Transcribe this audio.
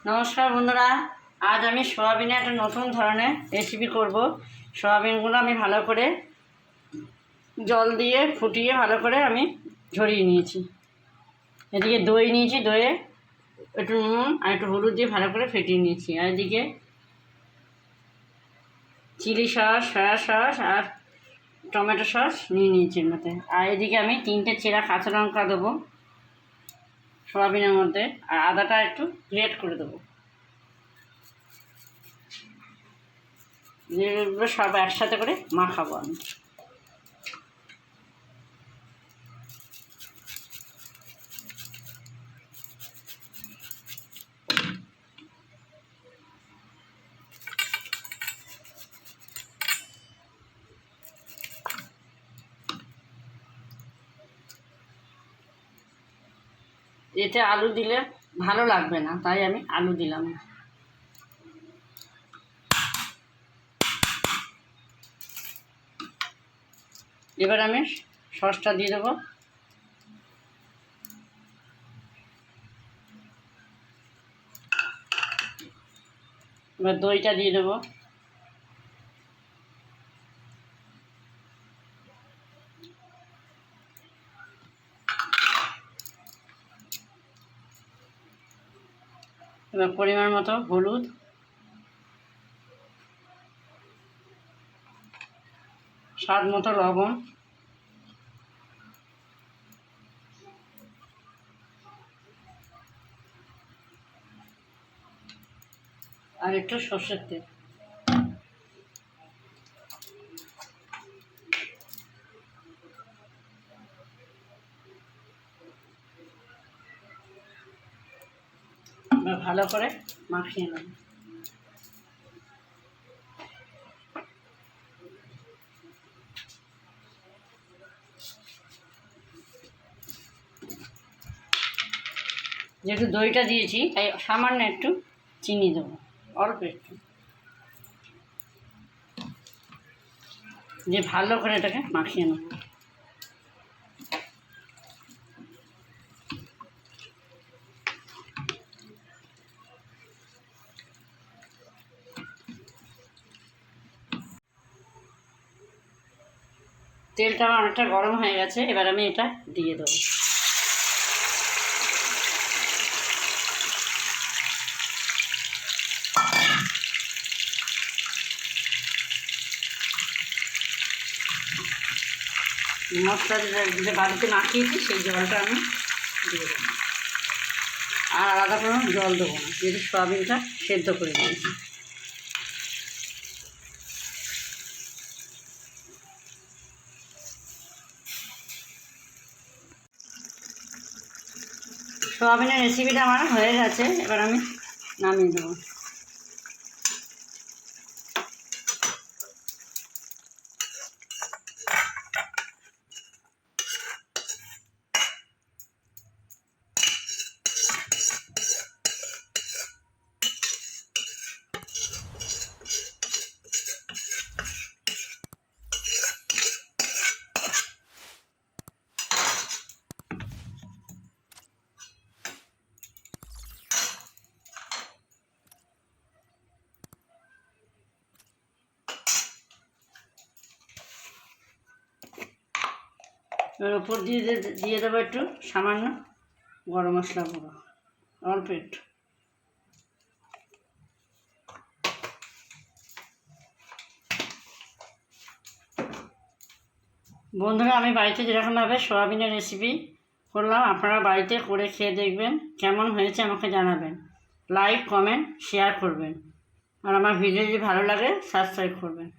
নমস্কার বন্ধুরা, আজ আমি সোয়াবিনের একটা নতুন ধরনের রেসিপি করব। সোয়াবিনগুলো আমি ভালো করে জল দিয়ে ফুটিয়ে ভালো করে আমি ঝরিয়ে নিয়েছি। এদিকে দই নিয়েছি, দইয়ে একটু নুন আর একটু হলুদ দিয়ে ভালো করে ফেটিয়ে নিয়েছি। আর এদিকে চিলি সস, সয়া সস আর টমেটো সস নিয়ে নিয়েছি এর মধ্যে। আর এদিকে আমি 3টে চেরা কাঁচা লঙ্কা দেবো সোয়াবিনের মধ্যে, আর আদাটা একটু গ্রেট করে দেবো। এগুলো সব একসাথে করে মাখাবো আমি। এতে আলু দিলে ভালো লাগবে না, তাই আমি আলু দিলাম না। এবার আমি সসটা দিয়ে দেবো। এবার দইটা দিয়ে দেবো। এবার পরিমাণ মতো হলুদ, স্বাদ মতো লবণ, আর একটু সর্ষের তেল। এবার ভালো করে মাখিয়ে নেব। যেহেতু দইটা দিয়েছি তাই সামান্য একটু চিনি দেবো, অল্প একটু, দিয়ে ভালো করে এটাকে মাখিয়ে নেব। তেলটা আমার অনেকটা গরম হয়ে গেছে, এবার আমি এটা দিয়ে দেবো। মশলা যে বাড়িতে মাখিয়েছি সেই জলটা আমি দিয়ে দেবো। আর আলাদা কোনো জল দেবো না, যেহেতু সয়াবিনটা সেদ্ধ করে দিয়েছি। সোয়াবিনের রেসিপিটা আমার হয়ে গেছে, এবার আমি নামিয়ে দেবো। এবার উপর দিয়ে দেবো একটু সামান্য গরম মশলা গুঁড়ো, অল্প একটু। বন্ধুরা, আমি বাড়িতে যেরকমভাবে সোয়াবিনের রেসিপি করলাম, আপনারা বাড়িতে করে খেয়ে দেখবেন, কেমন হয়েছে আমাকে জানাবেন। লাইক, কমেন্ট, শেয়ার করবেন, আর আমার ভিডিও যদি ভালো লাগে সাবস্ক্রাইব করবেন।